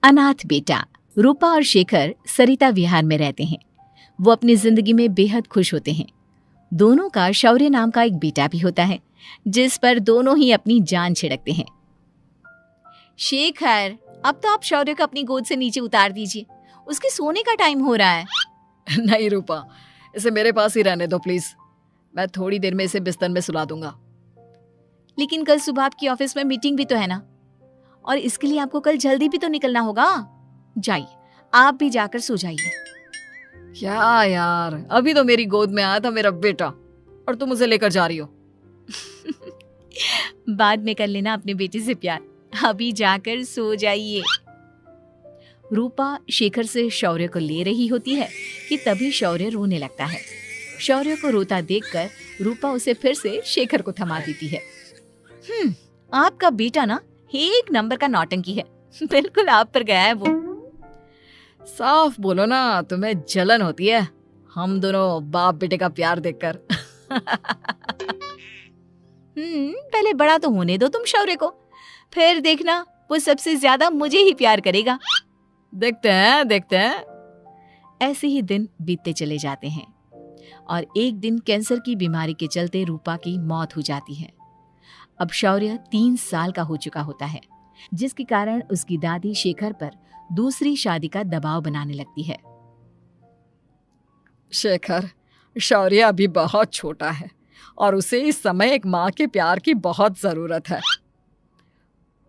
अनाथ बेटा। रूपा और शेखर सरिता विहार में रहते हैं। वो अपनी जिंदगी में बेहद खुश होते हैं। दोनों का शौर्य नाम का एक बेटा भी होता है, जिस पर दोनों ही अपनी जान छिड़कते हैं। शेखर, अब तो आप शौर्य को अपनी गोद से नीचे उतार दीजिए, उसके सोने का टाइम हो रहा है। नहीं रूपा, इसे मेरे पास ही रहने दो प्लीज। मैं थोड़ी देर में इसे बिस्तर में सुला दूंगा। लेकिन कल सुबह आपकी ऑफिस में मीटिंग भी तो है ना, और इसके लिए आपको कल जल्दी भी तो निकलना होगा। जाइए, आप भी जाकर सो जाइए। क्या यार, अभी तो मेरी गोद में आया था मेरा बेटा और तुम उसे लेकर जा रही हो। बाद में कर लेना अपने बेटे से प्यार, अभी जाकर सो जाइए। रूपा शेखर से शौर्य को ले रही होती है कि तभी शौर्य रोने लगता है। शौर्य को रोता देखकर रूपा उसे फिर से शेखर को थमा देती है। आपका बेटा ना एक नंबर का नौटंकी है, बिल्कुल आप पर गया है वो। साफ बोलो ना, तुम्हें जलन होती है हम दोनों बाप बेटे का प्यार देखकर। पहले बड़ा तो होने दो तुम शौर्य को, फिर देखना वो सबसे ज्यादा मुझे ही प्यार करेगा। देखते हैं। ऐसे ही दिन बीतते चले जाते हैं और एक दिन कैंसर की बीमारी के चलते रूपा की मौत हो जाती है। अब शौर्य 3 साल का हो चुका होता है, जिसके कारण उसकी दादी शेखर पर दूसरी शादी का दबाव बनाने लगती है। शेखर, शौर्य अभी बहुत छोटा है और उसे इस समय एक माँ के प्यार की बहुत जरूरत है।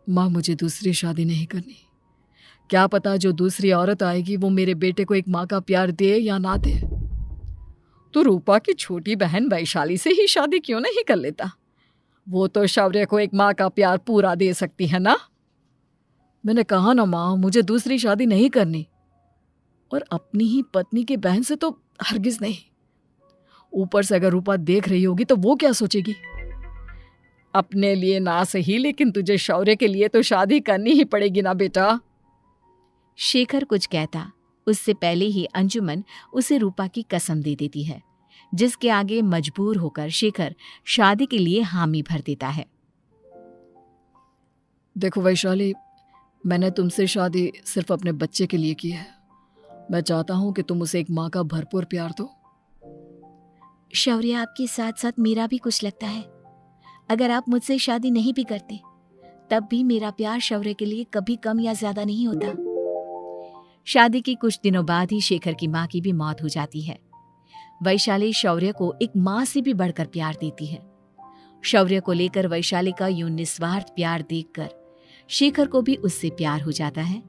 माँ, मुझे दूसरी शादी नहीं करनी। क्या पता जो दूसरी औरत आएगी वो मेरे बेटे को एक माँ का प्यार दे या ना दे। तो रूपा की छोटी बहन वैशाली से ही शादी क्यों नहीं कर लेता? वो तो शौर्य को एक माँ का प्यार पूरा दे सकती है ना। मैंने कहा ना माँ, मुझे दूसरी शादी नहीं करनी, और अपनी ही पत्नी की बहन से तो हरगिज नहीं। ऊपर से अगर रूपा देख रही होगी तो वो क्या सोचेगी? अपने लिए ना सही, लेकिन तुझे शौर्य के लिए तो शादी करनी ही पड़ेगी ना बेटा। शेखर कुछ कहता उससे पहले ही अंजुमन उसे रूपा की कसम दे देती है, जिसके आगे मजबूर होकर शेखर शादी के लिए हामी भर देता है। देखो वैशाली, मैंने तुमसे शादी सिर्फ अपने बच्चे के लिए की है। मैं चाहता हूं कि तुम उसे एक माँ का भरपूर प्यार दो। शौर्य, आपके साथ साथ मेरा भी कुछ लगता है। अगर आप मुझसे शादी नहीं भी करते तब भी मेरा प्यार शौर्य के लिए कभी कम या ज्यादा नहीं होता। शादी के कुछ दिनों बाद ही शेखर की माँ की भी मौत हो जाती है। वैशाली शौर्य को एक माँ से भी बढ़कर प्यार देती है। शौर्य को लेकर वैशाली का यूं निस्वार्थ प्यार देखकर शेखर को भी उससे प्यार हो जाता है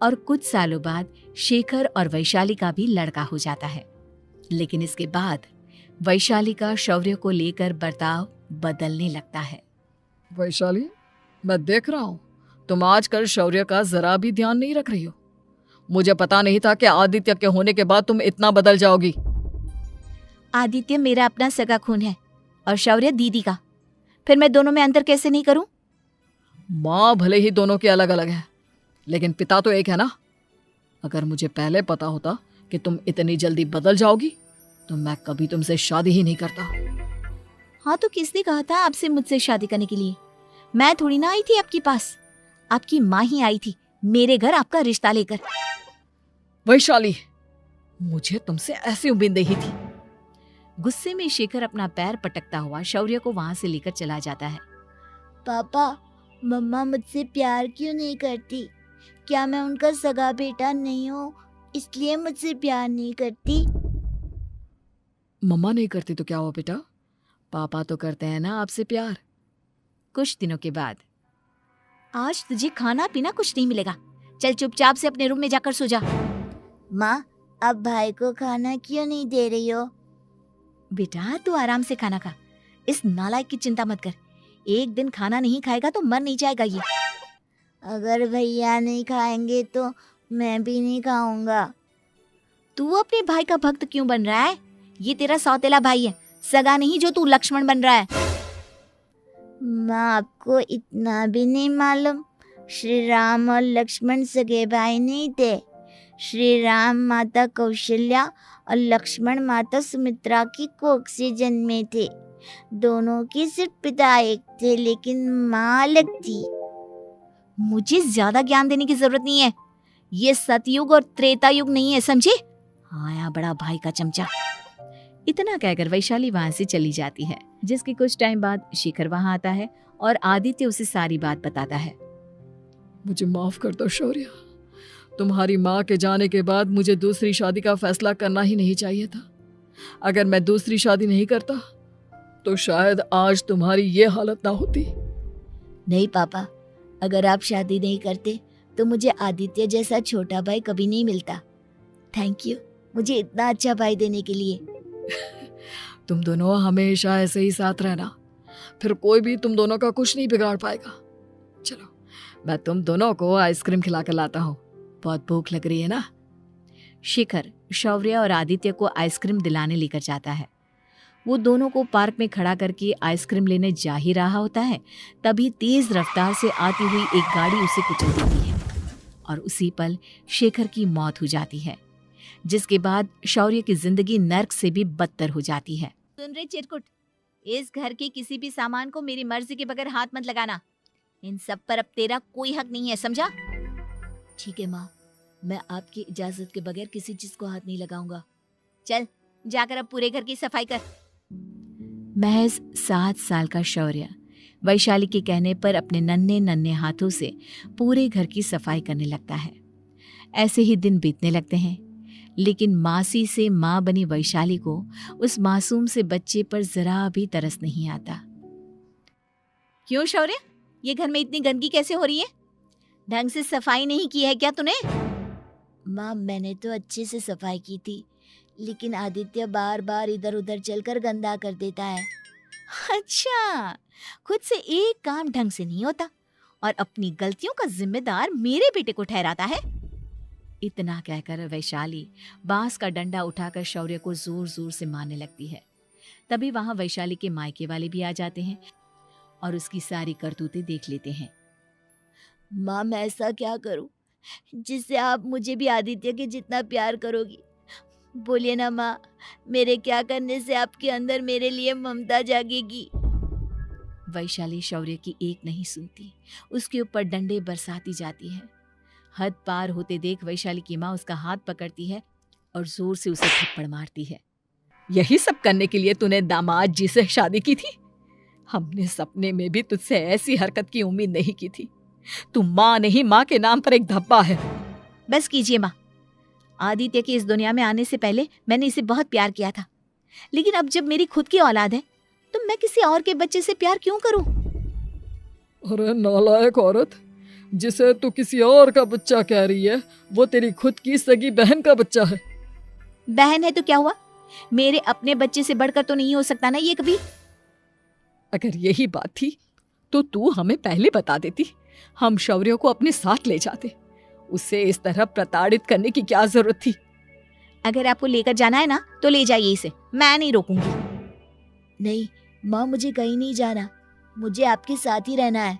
और कुछ सालों बाद शेखर और वैशाली का भी लड़का हो जाता है। लेकिन इसके बाद वैशाली का शौर्य को लेकर बर्ताव बदलने लगता है। वैशाली, मैं देख रहा हूं तुम आजकल शौर्य का जरा भी ध्यान नहीं रख रही हो। मुझे पता नहीं था कि आदित्य के होने के बाद तुम इतना बदल जाओगी। आदित्य मेरा अपना सगा खून है और शौर्य दीदी का, फिर मैं दोनों में अंतर कैसे नहीं करूं? माँ भले ही दोनों के अलग अलग है, लेकिन पिता तो एक है ना। अगर मुझे पहले पता होता कि तुम इतनी जल्दी बदल जाओगी तो मैं कभी तुमसे शादी ही नहीं करता। हाँ, तो किसने कहा था आपसे मुझसे शादी करने के लिए? मैं थोड़ी ना आई थी आपके पास, आपकी माँ ही आई थी मेरे घर आपका रिश्ता लेकर। वैशाली, मुझे तुमसे ऐसी उम्मीद नहीं थी। गुस्से में शेखर अपना पैर पटकता हुआ शौर्य को वहां से लेकर चला जाता है। पापा, मम्मा मुझसे प्यार क्यों नहीं करती? क्या मैं उनका सगा बेटा नहीं हूँ इसलिए मुझसे प्यार नहीं करती? मम्मा नहीं करती तो क्या हुआ बेटा, पापा तो करते हैं ना आपसे प्यार। कुछ दिनों के बाद, आज तुझे खाना पीना कुछ नहीं मिलेगा, चल चुपचाप से अपने रूम में जाकर सो जा। माँ, अब भाई को खाना क्यों नहीं दे रही हो? बेटा तू आराम से खाना खा, इस नालायक की चिंता मत कर। एक दिन खाना नहीं खाएगा तो मर नहीं जाएगा ये। अगर भैया नहीं खाएंगे तो मैं भी नहीं खाऊंगा। तू अपने भाई का भक्त क्यों बन रहा है? ये तेरा सौतेला भाई है, सगा नहीं जो तू लक्ष्मण बन रहा है। माँ, आपको इतना भी नहीं मालूम? श्री राम और लक्ष्मण सगे भाई नहीं थे। श्री राम माता कौशल्या और लक्ष्मण माता सुमित्रा की कोख से जन्मे थे। दोनों के सिर्फ पिता एक थे, लेकिन माँ अलग थी। मुझे ज्यादा ज्ञान देने की जरूरत नहीं है, ये सतयुग और त्रेता युग नहीं है, समझे? आया बड़ा भाई का चमचा। इतना कहकर वैशाली वहां से चली जाती है। जिसके कुछ टाइम बाद शिखर वहां आता है और आदित्य उसे सारी बात बताता है। मुझे माफ कर दो शौर्य, तुम्हारी माँ के जाने के बाद मुझे दूसरी शादी का फैसला करना ही नहीं चाहिए था। अगर मैं दूसरी शादी नहीं करता तो शायद आज तुम्हारी ये हालत ना होती। नहीं पापा, अगर आप शादी नहीं करते तो मुझे आदित्य जैसा छोटा भाई कभी नहीं मिलता। थैंक यू मुझे इतना अच्छा भाई देने के लिए। तुम दोनों हमेशा ऐसे ही साथ रहना, फिर कोई भी तुम दोनों का कुछ नहीं बिगाड़ पाएगा। चलो मैं तुम दोनों को आइसक्रीम खिला कर लाता हूँ, बहुत भूख लग रही है ना। शिखर शौर्य और आदित्य को आइसक्रीम दिलाने लेकर जाता है। वो दोनों को पार्क में खड़ा करके आइसक्रीम लेने जा ही रहा होता है, तभी तेज रफ्तार से आती हुई एक गाड़ी उसे कुचल देती है और उसी पल शेखर की मौत हो जाती है, जिसके बाद शौर्य की जिंदगी नर्क से भी बदतर हो जाती है। सुन रे चिरकुट, इस घर के किसी भी सामान को मेरी मर्जी के बगैर हाथ मत लगाना। इन सब पर अब तेरा कोई हक नहीं है, समझा? ठीक है माँ, मैं आपकी इजाजत के बगैर किसी चीज को हाथ नहीं लगाऊंगा। चल जाकर अब पूरे घर की सफाई कर। महज 7 साल का शौर्य वैशाली के कहने पर अपने नन्हे नन्हे हाथों से पूरे घर की सफाई करने लगता है। ऐसे ही दिन बीतने लगते हैं, लेकिन मासी से माँ बनी वैशाली को उस मासूम से बच्चे पर जरा भी तरस नहीं आता। क्यों शौर्य, ये घर में इतनी गंदगी कैसे हो रही है? ढंग से सफाई नहीं की है क्या तूने? माँ मैंने तो अच्छे से सफाई की थी, लेकिन आदित्य बार बार इधर उधर चलकर गंदा कर देता है। अच्छा, खुद से एक काम ढंग से नहीं होता और अपनी गलतियों का जिम्मेदार मेरे बेटे को ठहराता है। इतना कहकर वैशाली बांस का डंडा उठाकर शौर्य को जोर जोर से मारने लगती है। तभी वहां वैशाली के मायके वाले भी आ जाते हैं और उसकी सारी करतूतें देख लेते हैं। माँ मैं ऐसा क्या करूं जिससे आप मुझे भी आदित्य के जितना प्यार करोगी? बोलिए ना माँ, मेरे क्या करने से आपके अंदर मेरे लिए ममता जागेगी? वैशाली शौर्य की एक नहीं सुनती, उसके ऊपर डंडे बरसाती जाती है। हद पार होते देख वैशाली की माँ उसका हाथ पकड़ती है और जोर से उसे थप्पड़ मारती है। यही सब करने के लिए तूने दामाद जी से शादी की थी? हमने सपने में भी तुझसे ऐसी हरकत की उम्मीद नहीं की थी। तू माँ नहीं, माँ के नाम पर एक धब्बा है। बस कीजिए माँ, आदित्य के इस दुनिया में आने से पहले मैंने इसे बहुत प्यार किया था, लेकिन अब जब मेरी खुद की औलाद है तो मैं किसी और के बच्चे से प्यार क्यों करूं? अरे नालायक औरत, जिसे तू किसी और का बच्चा कह रही है वो तेरी खुद की सगी बहन का बच्चा है। बहन है तो क्या हुआ, मेरे अपने बच्चे से बढ़कर तो नहीं हो सकता ना ये कभी। अगर यही बात थी तो तू हमें पहले बता देती, हम शौर्य को अपने साथ ले जाते। उसे इस तरह प्रताड़ित करने की क्या जरूरत थी? अगर आपको लेकर जाना है ना तो ले जाइए इसे, मैं नहीं रोकूंगी। नहीं माँ, मुझे कहीं नहीं जाना, मुझे आपके साथ ही रहना है।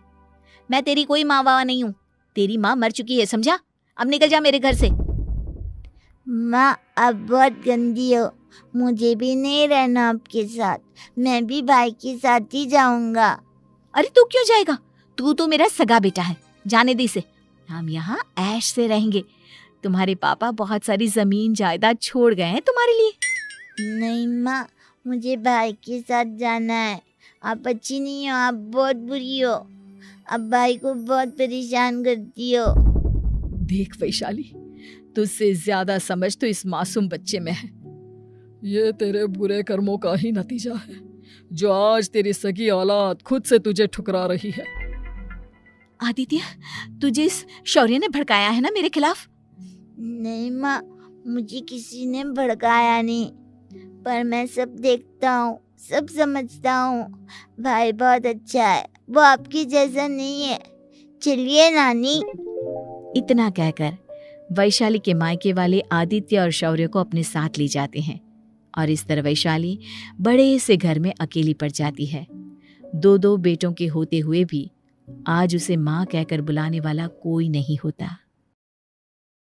मैं तेरी कोई माँ बाबा नहीं हूँ, तेरी माँ मर चुकी है, समझा? अब निकल जा मेरे घर से। माँ आप बहुत गंदी हो, मुझे भी नहीं रहना आपके साथ, मैं भी भाई के साथ ही जाऊंगा। अरे तू क्यों जाएगा, तू तो मेरा सगा बेटा है, जाने दे इसे। हम यहाँ ऐश से रहेंगे, तुम्हारे पापा बहुत सारी जमीन जायदाद छोड़ गए हैं तुम्हारे लिए। नहीं माँ, मुझे भाई के साथ जाना है। आप अच्छी नहीं हो, आप बहुत बुरी हो, आप भाई को बहुत परेशान करती हो। देख वैशाली, तुझसे ज्यादा समझ तो इस मासूम बच्चे में है। ये तेरे बुरे कर्मों का ही नतीजा है जो आज तेरी सगी औलाद खुद से तुझे ठुकरा रही है। आदित्य, तुझे इस शौर्य ने भड़काया है ना मेरे खिलाफ? नहीं माँ, मुझे किसी ने भड़काया नहीं, पर मैं सब देखता हूँ, सब समझता हूँ। भाई बहुत अच्छा है, वो आपकी जैसा नहीं है। चलिए नानी। इतना कहकर वैशाली के मायके वाले आदित्य और शौर्य को अपने साथ ले जाते हैं और इस तरह वैशाली बड़े से घर में अकेली पड़ जाती है। 2 बेटों के होते हुए भी आज उसे माँ कहकर बुलाने वाला कोई नहीं होता।